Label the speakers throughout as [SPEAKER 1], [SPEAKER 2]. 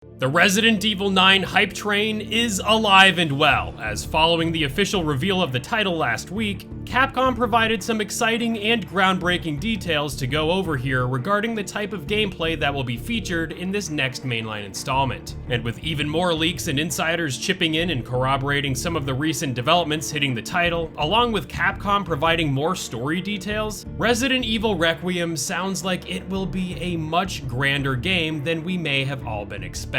[SPEAKER 1] The Resident Evil 9 hype train is alive and well, as following the official reveal of the title last week, Capcom provided some exciting and groundbreaking details to go over here regarding the type of gameplay that will be featured in this next mainline installment. And with even more leaks and insiders chipping in and corroborating some of the recent developments hitting the title, along with Capcom providing more story details, Resident Evil Requiem sounds like it will be a much grander game than we may have all been expecting.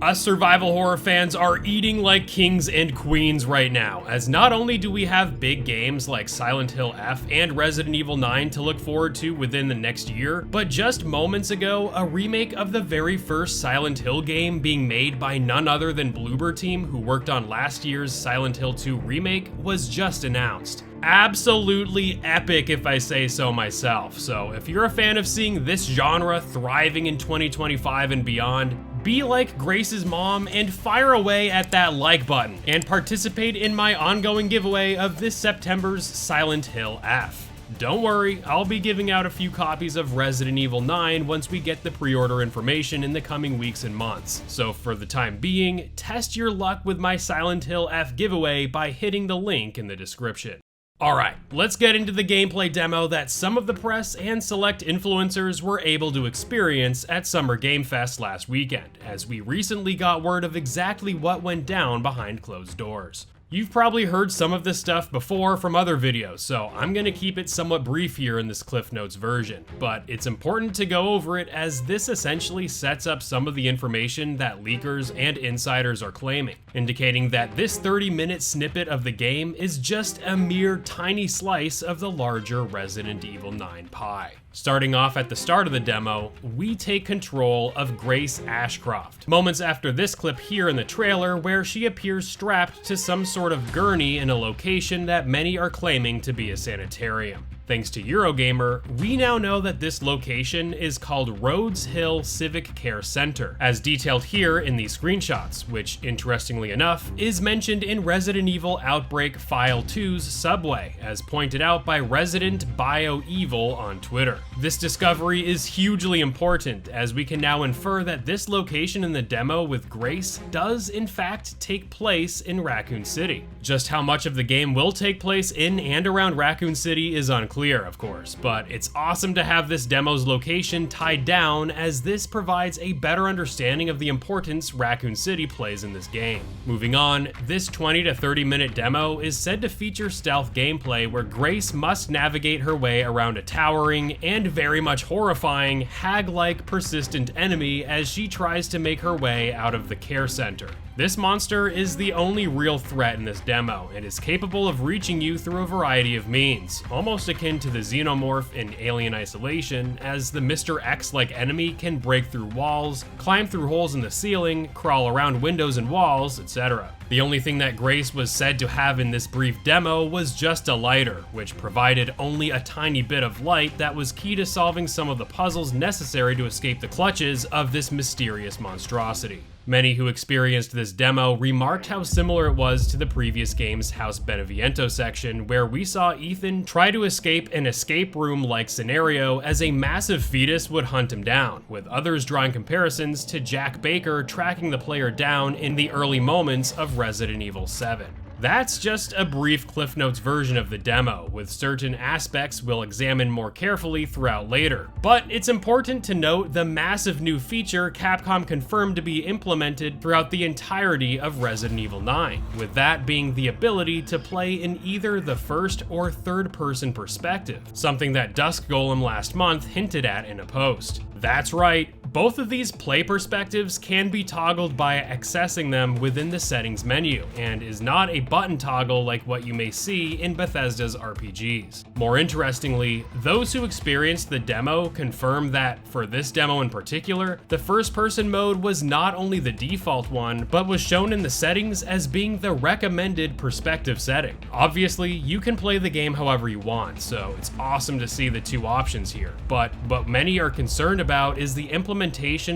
[SPEAKER 1] Us survival horror fans are eating like kings and queens right now, as not only do we have big games like Silent Hill F and Resident Evil 9 to look forward to within the next year, but just moments ago, a remake of the very first Silent Hill game being made by none other than Bloober Team, who worked on last year's Silent Hill 2 remake, was just announced. Absolutely epic if I say so myself. So if you're a fan of seeing this genre thriving in 2025 and beyond, be like Grace's mom and fire away at that like button and participate in my ongoing giveaway of this September's Silent Hill F. Don't worry, I'll be giving out a few copies of Resident Evil 9 once we get the pre-order information in the coming weeks and months. So for the time being, test your luck with my Silent Hill F giveaway by hitting the link in the description. Alright, let's get into the gameplay demo that some of the press and select influencers were able to experience at Summer Game Fest last weekend, as we recently got word of exactly what went down behind closed doors. You've probably heard some of this stuff before from other videos, so I'm gonna keep it somewhat brief here in this Cliff Notes version, but it's important to go over it as this essentially sets up some of the information that leakers and insiders are claiming, indicating that this 30-minute snippet of the game is just a mere tiny slice of the larger Resident Evil 9 pie. Starting off at the start of the demo, we take control of Grace Ashcroft, moments after this clip here in the trailer where she appears strapped to some sort of gurney in a location that many are claiming to be a sanitarium. Thanks to Eurogamer, we now know that this location is called Rhodes Hill Civic Care Center, as detailed here in these screenshots, which, interestingly enough, is mentioned in Resident Evil Outbreak File 2's Subway, as pointed out by Resident BioEvil on Twitter. This discovery is hugely important, as we can now infer that this location in the demo with Grace does in fact take place in Raccoon City. Just how much of the game will take place in and around Raccoon City is unclear, of course, but it's awesome to have this demo's location tied down, as this provides a better understanding of the importance Raccoon City plays in this game. Moving on, this 20 to 30 minute demo is said to feature stealth gameplay where Grace must navigate her way around a towering and very much horrifying hag-like persistent enemy as she tries to make her way out of the care center. This monster is the only real threat in this demo and is capable of reaching you through a variety of means, almost akin to the xenomorph in Alien Isolation, as the Mr. X-like enemy can break through walls, climb through holes in the ceiling, crawl around windows and walls, etc. The only thing that Grace was said to have in this brief demo was just a lighter, which provided only a tiny bit of light that was key to solving some of the puzzles necessary to escape the clutches of this mysterious monstrosity. Many who experienced this demo remarked how similar it was to the previous game's House Beneviento section, where we saw Ethan try to escape an escape room-like scenario as a massive fetus would hunt him down, with others drawing comparisons to Jack Baker tracking the player down in the early moments of Resident Evil 7. That's just a brief Cliff Notes version of the demo, with certain aspects we'll examine more carefully throughout later. But it's important to note the massive new feature Capcom confirmed to be implemented throughout the entirety of Resident Evil 9, with that being the ability to play in either the first or third person perspective, something that Dusk Golem last month hinted at in a post. That's right, both of these play perspectives can be toggled by accessing them within the settings menu, and is not a button toggle like what you may see in Bethesda's RPGs. More interestingly, those who experienced the demo confirm that, for this demo in particular, the first-person mode was not only the default one, but was shown in the settings as being the recommended perspective setting. Obviously, you can play the game however you want, so it's awesome to see the two options here, but what many are concerned about is the implementation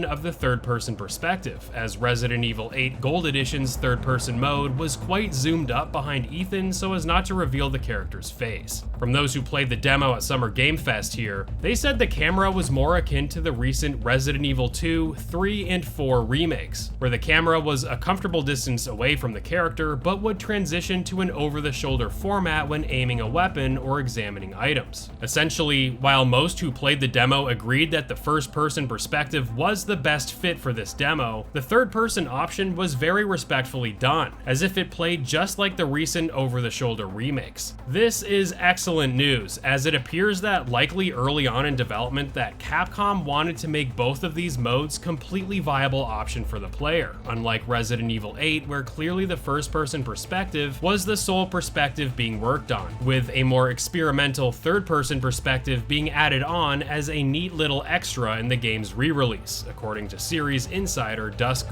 [SPEAKER 1] of the third-person perspective, as Resident Evil 8 Gold Edition's third-person mode was quite zoomed up behind Ethan so as not to reveal the character's face. From those who played the demo at Summer Game Fest here, they said the camera was more akin to the recent Resident Evil 2, 3, and 4 remakes, where the camera was a comfortable distance away from the character but would transition to an over-the-shoulder format when aiming a weapon or examining items. Essentially, while most who played the demo agreed that the first-person perspective was the best fit for this demo, the third-person option was very respectfully done, as if it played just like the recent over-the-shoulder remakes. This is excellent news, as it appears that likely early on in development that Capcom wanted to make both of these modes completely viable option for the player, unlike Resident Evil 8, where clearly the first-person perspective was the sole perspective being worked on, with a more experimental third-person perspective being added on as a neat little extra in the game's re-release, according to series insider Dusk.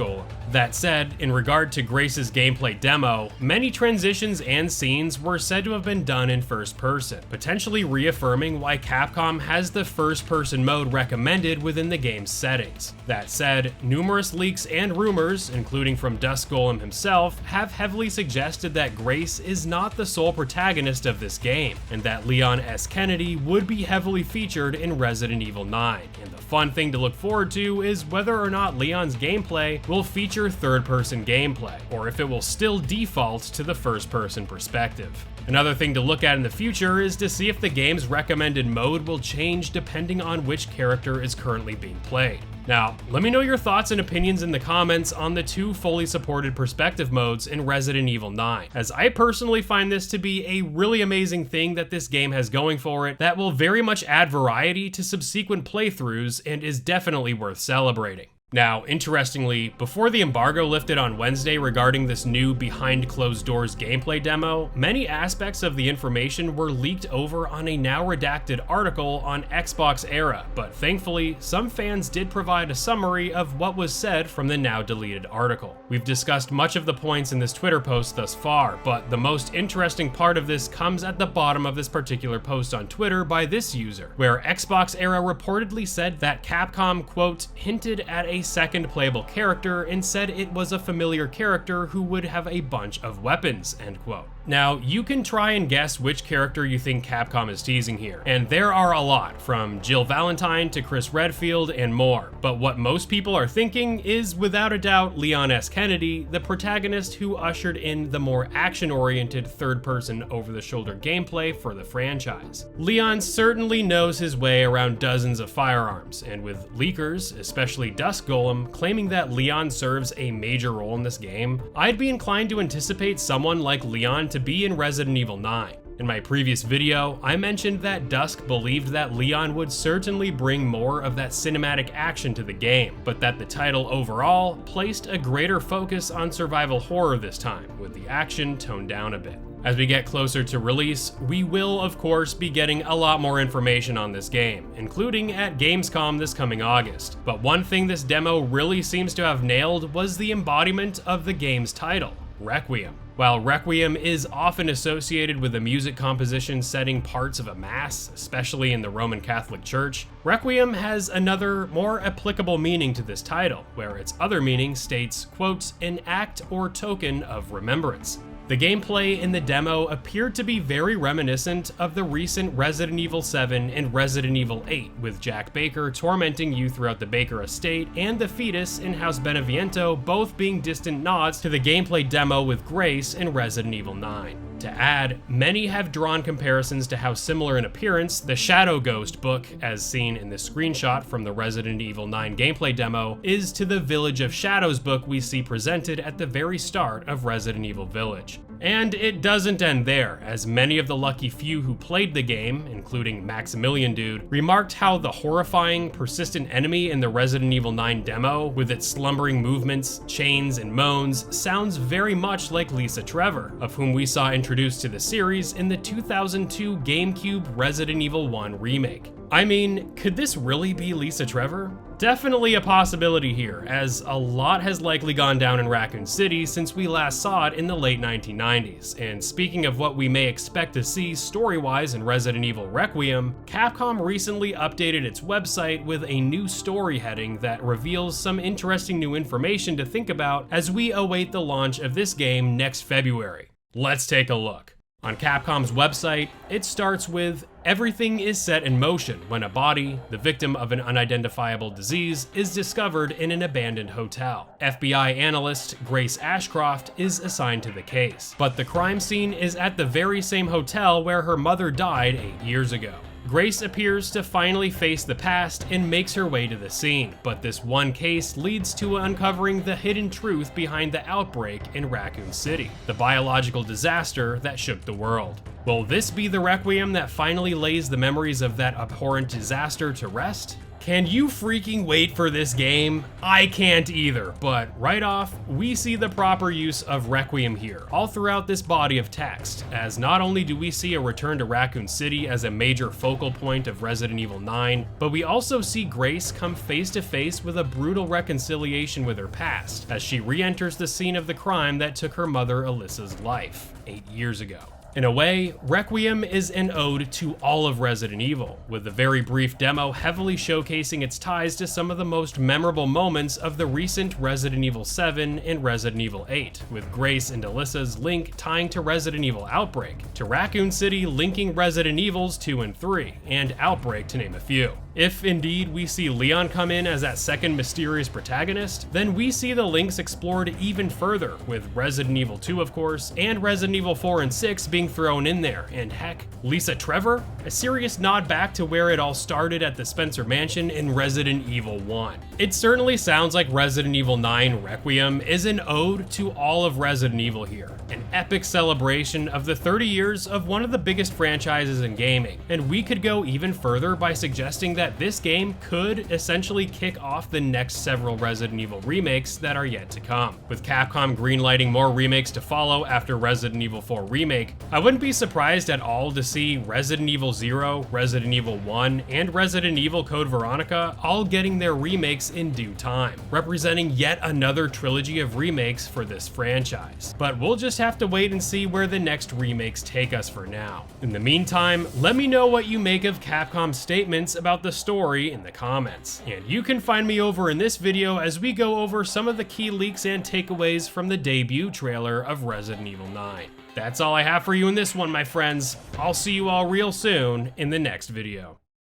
[SPEAKER 1] That said, in regard to Grace's gameplay demo, many transitions and scenes were said to have been done in first person, potentially reaffirming why Capcom has the first-person mode recommended within the game's settings. That said, numerous leaks and rumors, including from Dusk himself, have heavily suggested that Grace is not the sole protagonist of this game, and that Leon S. Kennedy would be heavily featured in Resident Evil 9. And the fun thing to look forward to is whether or not Leon's gameplay will feature third-person gameplay, or if it will still default to the first-person perspective. Another thing to look at in the future is to see if the game's recommended mode will change depending on which character is currently being played. Now, let me know your thoughts and opinions in the comments on the two fully supported perspective modes in Resident Evil 9, as I personally find this to be a really amazing thing that this game has going for it that will very much add variety to subsequent playthroughs and is definitely worth celebrating. Now, interestingly, before the embargo lifted on Wednesday regarding this new behind closed doors gameplay demo, many aspects of the information were leaked over on a now redacted article on Xbox Era, but thankfully, some fans did provide a summary of what was said from the now deleted article. We've discussed much of the points in this Twitter post thus far, but the most interesting part of this comes at the bottom of this particular post on Twitter by this user, where Xbox Era reportedly said that Capcom, quote, hinted at a second playable character and said it was a familiar character who would have a bunch of weapons, end quote. Now, you can try and guess which character you think Capcom is teasing here, and there are a lot, from Jill Valentine to Chris Redfield and more, but what most people are thinking is without a doubt Leon S. Kennedy, the protagonist who ushered in the more action-oriented third-person over-the-shoulder gameplay for the franchise. Leon certainly knows his way around dozens of firearms, and with leakers, especially Dusk claiming that Leon serves a major role in this game, I'd be inclined to anticipate someone like Leon to be in Resident Evil 9. In my previous video, I mentioned that Dusk believed that Leon would certainly bring more of that cinematic action to the game, but that the title overall placed a greater focus on survival horror this time, with the action toned down a bit. As we get closer to release, we will of course be getting a lot more information on this game, including at Gamescom this coming August. But one thing this demo really seems to have nailed was the embodiment of the game's title, Requiem. While Requiem is often associated with a music composition setting parts of a mass, especially in the Roman Catholic Church, Requiem has another, more applicable meaning to this title, where its other meaning states, quote, an act or token of remembrance. The gameplay in the demo appeared to be very reminiscent of the recent Resident Evil 7 and Resident Evil 8, with Jack Baker tormenting you throughout the Baker estate and the fetus in House Beneviento both being distant nods to the gameplay demo with Grace in Resident Evil 9. To add, many have drawn comparisons to how similar in appearance the Shadow Ghost book, as seen in this screenshot from the Resident Evil 9 gameplay demo, is to the Village of Shadows book we see presented at the very start of Resident Evil Village. And it doesn't end there, as many of the lucky few who played the game, including Maximilian Dude, remarked how the horrifying, persistent enemy in the Resident Evil 9 demo, with its slumbering movements, chains, and moans, sounds very much like Lisa Trevor, of whom we saw introduced to the series in the 2002 GameCube Resident Evil 1 remake. I mean, could this really be Lisa Trevor? Definitely a possibility here, as a lot has likely gone down in Raccoon City since we last saw it in the late 1990s, and speaking of what we may expect to see story-wise in Resident Evil Requiem, Capcom recently updated its website with a new story heading that reveals some interesting new information to think about as we await the launch of this game next February. Let's take a look. On Capcom's website, it starts with, "Everything is set in motion when a body, the victim of an unidentifiable disease, is discovered in an abandoned hotel. FBI analyst Grace Ashcroft is assigned to the case, but the crime scene is at the very same hotel where her mother died 8 years ago. Grace appears to finally face the past and makes her way to the scene, but this one case leads to uncovering the hidden truth behind the outbreak in Raccoon City, the biological disaster that shook the world. Will this be the Requiem that finally lays the memories of that abhorrent disaster to rest? Can you freaking wait for this game? I can't either, but right off, we see the proper use of Requiem here, all throughout this body of text, as not only do we see a return to Raccoon City as a major focal point of Resident Evil 9, but we also see Grace come face to face with a brutal reconciliation with her past, as she re-enters the scene of the crime that took her mother Alyssa's life 8 years ago. In a way, Requiem is an ode to all of Resident Evil, with a very brief demo heavily showcasing its ties to some of the most memorable moments of the recent Resident Evil 7 and Resident Evil 8, with Grace and Alyssa's link tying to Resident Evil Outbreak, to Raccoon City linking Resident Evils 2 and 3, and Outbreak to name a few. If indeed we see Leon come in as that second mysterious protagonist, then we see the links explored even further, with Resident Evil 2 of course, and Resident Evil 4 and 6 being thrown in there, and heck, Lisa Trevor? A serious nod back to where it all started at the Spencer Mansion in Resident Evil 1. It certainly sounds like Resident Evil 9 Requiem is an ode to all of Resident Evil here, an epic celebration of the 30 years of one of the biggest franchises in gaming, and we could go even further by suggesting that this game could essentially kick off the next several Resident Evil remakes that are yet to come. With Capcom greenlighting more remakes to follow after Resident Evil 4 Remake, I wouldn't be surprised at all to see Resident Evil 0, Resident Evil 1, and Resident Evil Code Veronica all getting their remakes in due time, representing yet another trilogy of remakes for this franchise. But we'll just have to wait and see where the next remakes take us for now. In the meantime, let me know what you make of Capcom's statements about the story in the comments. And you can find me over in this video as we go over some of the key leaks and takeaways from the debut trailer of Resident Evil 9. That's all I have for you in this one, my friends. I'll see you all real soon in the next video.